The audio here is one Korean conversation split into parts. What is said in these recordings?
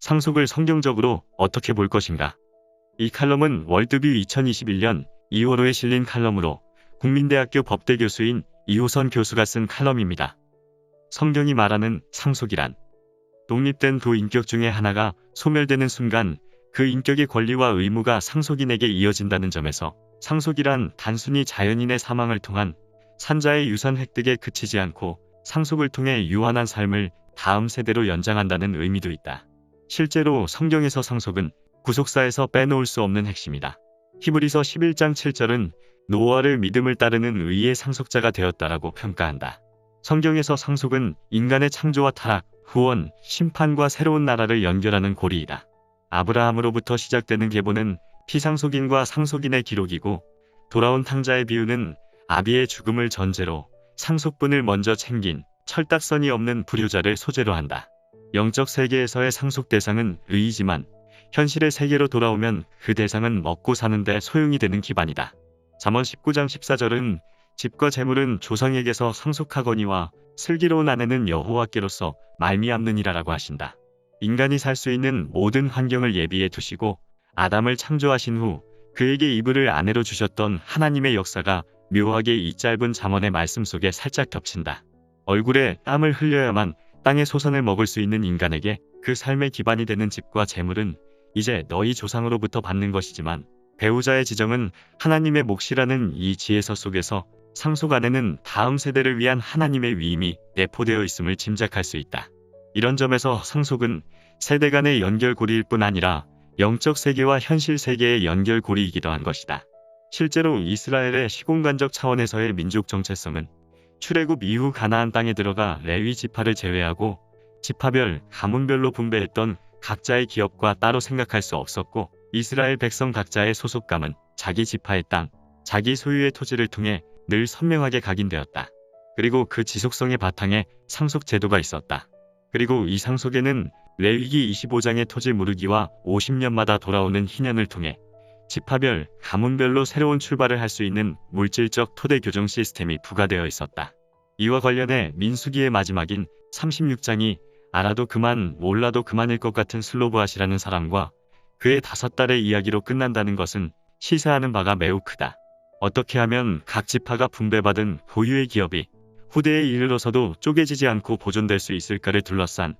상속을 성경적으로 어떻게 볼 것인가? 이 칼럼은 월드뷰 2021년 2월호에 실린 칼럼으로 국민대학교 법대 교수인 이호선 교수가 쓴 칼럼입니다. 성경이 말하는 상속이란 독립된 두 인격 중에 하나가 소멸되는 순간 그 인격의 권리와 의무가 상속인에게 이어진다는 점에서 상속이란 단순히 자연인의 사망을 통한 산자의 유산 획득에 그치지 않고 상속을 통해 유한한 삶을 다음 세대로 연장한다는 의미도 있다. 실제로 성경에서 상속은 구속사에서 빼놓을 수 없는 핵심이다. 히브리서 11장 7절은 노아를 믿음을 따르는 의의 상속자가 되었다라고 평가한다. 성경에서 상속은 인간의 창조와 타락, 후원, 심판과 새로운 나라를 연결하는 고리이다. 아브라함으로부터 시작되는 계보는 피상속인과 상속인의 기록이고 돌아온 탕자의 비유는 아비의 죽음을 전제로 상속분을 먼저 챙긴 철딱선이 없는 불효자를 소재로 한다. 영적 세계에서의 상속 대상은 의이지만 현실의 세계로 돌아오면 그 대상은 먹고 사는데 소용이 되는 기반이다. 잠언 19장 14절은 집과 재물은 조상에게서 상속하거니와 슬기로운 아내는 여호와께로서 말미암느니라라고 하신다. 인간이 살 수 있는 모든 환경을 예비해 두시고 아담을 창조하신 후 그에게 이브를 아내로 주셨던 하나님의 역사가 묘하게 이 짧은 잠언의 말씀 속에 살짝 겹친다. 얼굴에 땀을 흘려야만 땅의 소산을 먹을 수 있는 인간에게 그 삶의 기반이 되는 집과 재물은 이제 너희 조상으로부터 받는 것이지만 배우자의 지정은 하나님의 몫이라는 이 지혜서 속에서 상속 안에는 다음 세대를 위한 하나님의 위임이 내포되어 있음을 짐작할 수 있다. 이런 점에서 상속은 세대 간의 연결고리일 뿐 아니라 영적 세계와 현실 세계의 연결고리이기도 한 것이다. 실제로 이스라엘의 시공간적 차원에서의 민족 정체성은 출애굽 이후 가나안 땅에 들어가 레위 지파를 제외하고 지파별, 가문별로 분배했던 각자의 기업과 따로 생각할 수 없었고 이스라엘 백성 각자의 소속감은 자기 지파의 땅, 자기 소유의 토지를 통해 늘 선명하게 각인되었다. 그리고 그 지속성의 바탕에 상속 제도가 있었다. 그리고 이 상속에는 레위기 25장의 토지 무르기와 50년마다 돌아오는 희년을 통해 지파별, 가문별로 새로운 출발을 할 수 있는 물질적 토대 교정 시스템이 부과되어 있었다. 이와 관련해 민수기의 마지막인 36장이 알아도 그만 몰라도 그만일 것 같은 슬로브앗이라는 사람과 그의 5딸의 이야기로 끝난다는 것은 시사하는 바가 매우 크다. 어떻게 하면 각 지파가 분배받은 고유의 기업이 후대에 이르러서도 쪼개지지 않고 보존될 수 있을까를 둘러싼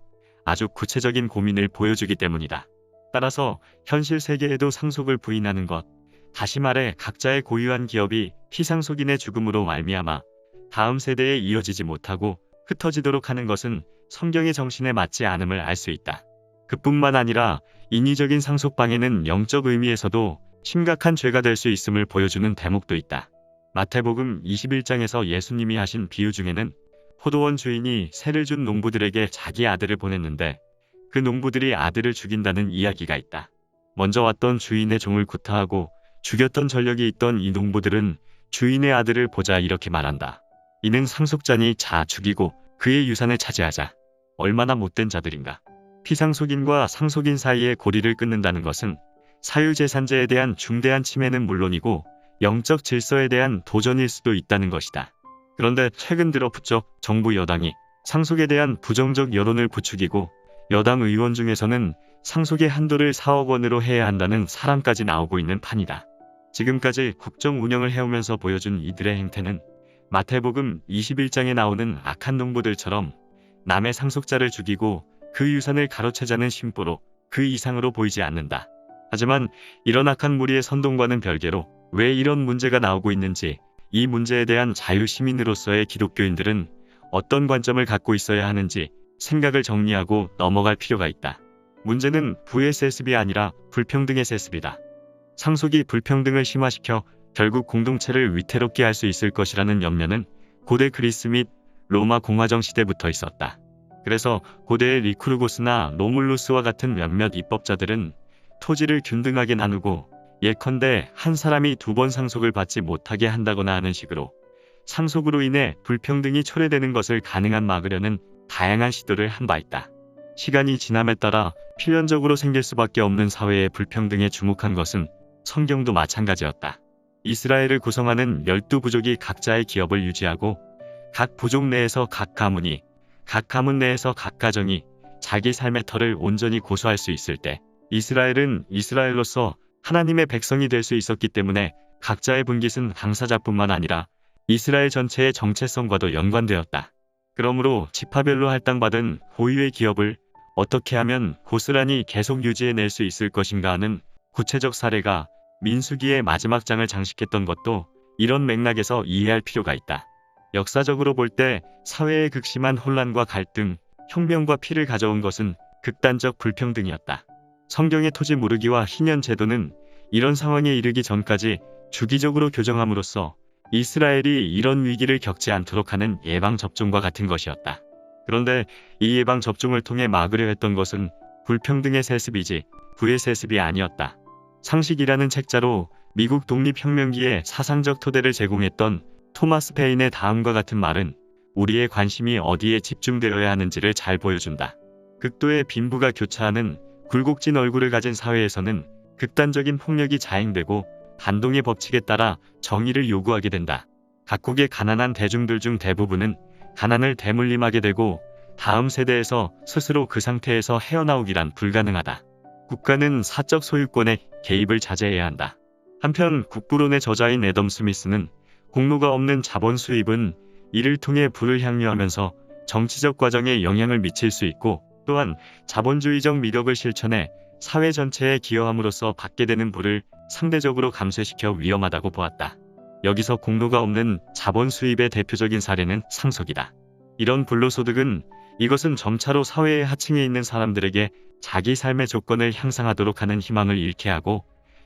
아주 구체적인 고민을 보여주기 때문이다. 따라서 현실 세계에도 상속을 부인하는 것, 다시 말해 각자의 고유한 기업이 피상속인의 죽음으로 말미암아 다음 세대에 이어지지 못하고 흩어지도록 하는 것은 성경의 정신에 맞지 않음을 알 수 있다. 그뿐만 아니라 인위적인 상속방해는 영적 의미에서도 심각한 죄가 될 수 있음을 보여주는 대목도 있다. 마태복음 21장에서 예수님이 하신 비유 중에는 포도원 주인이 세를 준 농부들에게 자기 아들을 보냈는데 그 농부들이 아들을 죽인다는 이야기가 있다. 먼저 왔던 주인의 종을 구타하고 죽였던 전력이 있던 이 농부들은 주인의 아들을 보자 이렇게 말한다. 이는 상속자니 자 죽이고 그의 유산을 차지하자. 얼마나 못된 자들인가. 피상속인과 상속인 사이의 고리를 끊는다는 것은 사유재산제에 대한 중대한 침해는 물론이고 영적 질서에 대한 도전일 수도 있다는 것이다. 그런데 최근 들어 부쩍 정부 여당이 상속에 대한 부정적 여론을 부추기고 여당 의원 중에서는 상속의 한도를 4억 원으로 해야 한다는 사람까지 나오고 있는 판이다. 지금까지 국정 운영을 해오면서 보여준 이들의 행태는 마태복음 21장에 나오는 악한 농부들처럼 남의 상속자를 죽이고 그 유산을 가로채자는 심보로 그 이상으로 보이지 않는다. 하지만 이런 악한 무리의 선동과는 별개로 왜 이런 문제가 나오고 있는지, 이 문제에 대한 자유시민으로서의 기독교인들은 어떤 관점을 갖고 있어야 하는지 생각을 정리하고 넘어갈 필요가 있다. 문제는 부의 세습이 아니라 불평등의 세습이다. 상속이 불평등을 심화시켜 결국 공동체를 위태롭게 할 수 있을 것이라는 염려는 고대 그리스 및 로마 공화정 시대부터 있었다. 그래서 고대의 리쿠르고스나 로물루스와 같은 몇몇 입법자들은 토지를 균등하게 나누고 예컨대 한 사람이 2번 상속을 받지 못하게 한다거나 하는 식으로 상속으로 인해 불평등이 초래되는 것을 가능한 막으려는 다양한 시도를 한 바 있다. 시간이 지남에 따라 필연적으로 생길 수밖에 없는 사회의 불평등에 주목한 것은 성경도 마찬가지였다. 이스라엘을 구성하는 12부족이 각자의 기업을 유지하고 각 부족 내에서 각 가문이, 각 가문 내에서 각 가정이 자기 삶의 터를 온전히 고수할 수 있을 때 이스라엘은 이스라엘로서 하나님의 백성이 될 수 있었기 때문에 각자의 분깃은 당사자뿐만 아니라 이스라엘 전체의 정체성과도 연관되었다. 그러므로 지파별로 할당받은 고유의 기업을 어떻게 하면 고스란히 계속 유지해낼 수 있을 것인가 하는 구체적 사례가 민수기의 마지막 장을 장식했던 것도 이런 맥락에서 이해할 필요가 있다. 역사적으로 볼 때 사회의 극심한 혼란과 갈등, 혁명과 피를 가져온 것은 극단적 불평등이었다. 성경의 토지 무르기와 희년 제도는 이런 상황에 이르기 전까지 주기적으로 교정함으로써 이스라엘이 이런 위기를 겪지 않도록 하는 예방접종과 같은 것이었다. 그런데 이 예방접종을 통해 막으려 했던 것은 불평등의 세습이지 부의 세습이 아니었다. 상식이라는 책자로 미국 독립혁명기에 사상적 토대를 제공했던 토마스 페인의 다음과 같은 말은 우리의 관심이 어디에 집중되어야 하는지를 잘 보여준다. 극도의 빈부가 교차하는 굴곡진 얼굴을 가진 사회에서는 극단적인 폭력이 자행되고 반동의 법칙에 따라 정의를 요구하게 된다. 각국의 가난한 대중들 중 대부분은 가난을 대물림하게 되고 다음 세대에서 스스로 그 상태에서 헤어나오기란 불가능하다. 국가는 사적 소유권에 개입을 자제해야 한다. 한편 국부론의 저자인 애덤 스미스는 공로가 없는 자본 수입은 이를 통해 부를 향유하면서 정치적 과정에 영향을 미칠 수 있고 또한 자본주의적 미덕을 실천해 사회 전체에 기여함으로써 받게 되는 부를 상대적으로 감쇄시켜 위험하다고 보았다. 여기서 공로가 없는 자본 수입의 대표적인 사례는 상속이다. 이런 불로소득은 이것은 점차로 사회의 하층에 있는 사람들에게 자기 삶의 조건을 향상하도록 하는 희망을 잃게 하고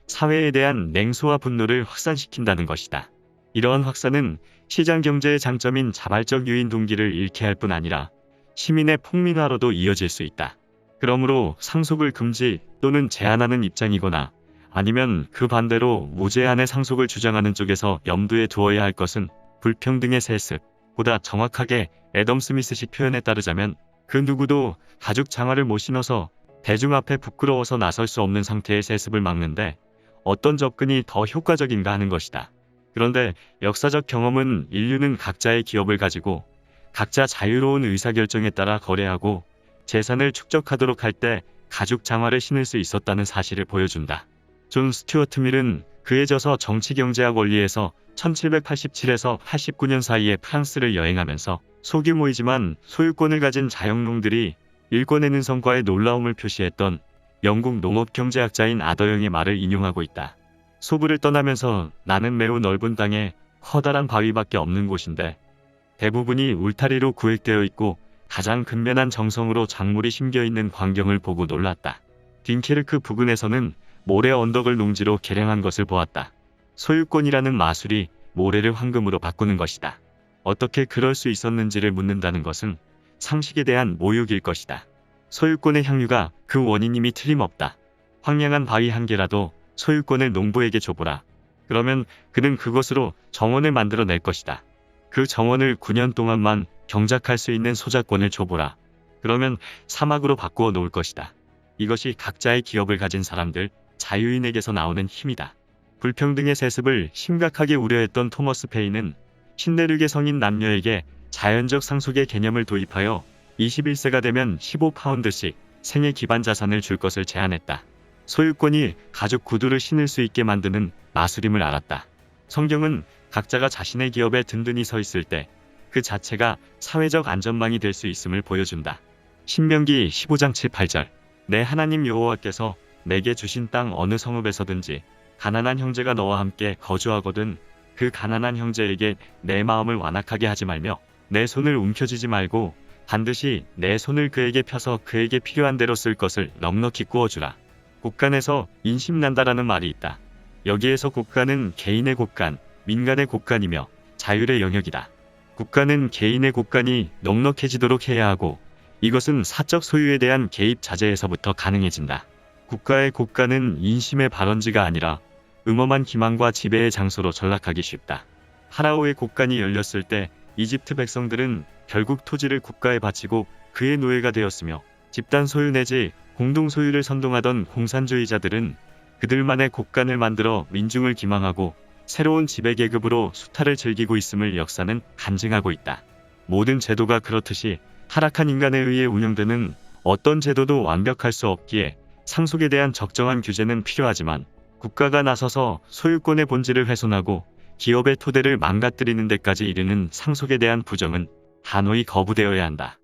사회에 대한 냉소와 분노를 확산시킨다는 것이다. 이러한 확산은 시장 경제의 장점인 자발적 유인 동기를 잃게 할 뿐 아니라 시민의 폭민화로도 이어질 수 있다. 그러므로 상속을 금지 또는 제한하는 입장이거나 아니면 그 반대로 무제한의 상속을 주장하는 쪽에서 염두에 두어야 할 것은 불평등의 세습, 보다 정확하게 애덤 스미스식 표현에 따르자면 그 누구도 가죽 장화를 못 신어서 대중 앞에 부끄러워서 나설 수 없는 상태의 세습을 막는데 어떤 접근이 더 효과적인가 하는 것이다. 그런데 역사적 경험은 인류는 각자의 기업을 가지고 각자 자유로운 의사결정에 따라 거래하고 재산을 축적하도록 할 때 가죽 장화를 신을 수 있었다는 사실을 보여준다. 존 스튜어트 밀은 그에 져서 정치경제학 원리에서 1787에서 89년 사이에 프랑스를 여행하면서 소규모이지만 소유권을 가진 자영농들이 일궈내는 성과에 놀라움을 표시했던 영국 농업경제학자인 아더영의 말을 인용하고 있다. 소부를 떠나면서 나는 매우 넓은 땅에 커다란 바위밖에 없는 곳인데 대부분이 울타리로 구획되어 있고 가장 근면한 정성으로 작물이 심겨있는 광경을 보고 놀랐다. 딩케르크 부근에서는 모래 언덕을 농지로 개량한 것을 보았다. 소유권이라는 마술이 모래를 황금으로 바꾸는 것이다. 어떻게 그럴 수 있었는지를 묻는다는 것은 상식에 대한 모욕일 것이다. 소유권의 향유가 그 원인임이 틀림없다. 황량한 바위 한 개라도 소유권을 농부에게 줘보라. 그러면 그는 그것으로 정원을 만들어낼 것이다. 그 정원을 9년 동안만 경작할 수 있는 소작권을 줘보라. 그러면 사막으로 바꾸어 놓을 것이다. 이것이 각자의 기업을 가진 사람들, 자유인에게서 나오는 힘이다. 불평등의 세습을 심각하게 우려했던 토머스 페인은 신내륙의 성인 남녀에게 자연적 상속의 개념을 도입하여 21세가 되면 15파운드씩 생애 기반 자산을 줄 것을 제안했다. 소유권이 가죽 구두를 신을 수 있게 만드는 마술임을 알았다. 성경은 각자가 자신의 기업에 든든히 서 있을 때 그 자체가 사회적 안전망이 될 수 있음을 보여준다. 신명기 15장 7, 8절 내 하나님 여호와께서 내게 주신 땅 어느 성읍에서든지 가난한 형제가 너와 함께 거주하거든 그 가난한 형제에게 내 마음을 완악하게 하지 말며 내 손을 움켜쥐지 말고 반드시 내 손을 그에게 펴서 그에게 필요한 대로 쓸 것을 넉넉히 구워주라. 곡간에서 인심난다라는 말이 있다. 여기에서 곡간은 개인의 곡간, 민간의 곡간이며 자율의 영역이다. 국가는 개인의 곡간이 넉넉해지도록 해야 하고 이것은 사적 소유에 대한 개입 자제에서부터 가능해진다. 국가의 곡간은 인심의 발원지가 아니라 음험한 기망과 지배의 장소로 전락하기 쉽다. 파라오의 곡간이 열렸을 때 이집트 백성들은 결국 토지를 국가에 바치고 그의 노예가 되었으며 집단 소유 내지 공동 소유를 선동하던 공산주의자들은 그들만의 곡간을 만들어 민중을 기망하고 새로운 지배계급으로 수탈을 즐기고 있음을 역사는 간증하고 있다. 모든 제도가 그렇듯이 타락한 인간에 의해 운영되는 어떤 제도도 완벽할 수 없기에 상속에 대한 적정한 규제는 필요하지만 국가가 나서서 소유권의 본질을 훼손하고 기업의 토대를 망가뜨리는 데까지 이르는 상속에 대한 부정은 단호히 거부되어야 한다.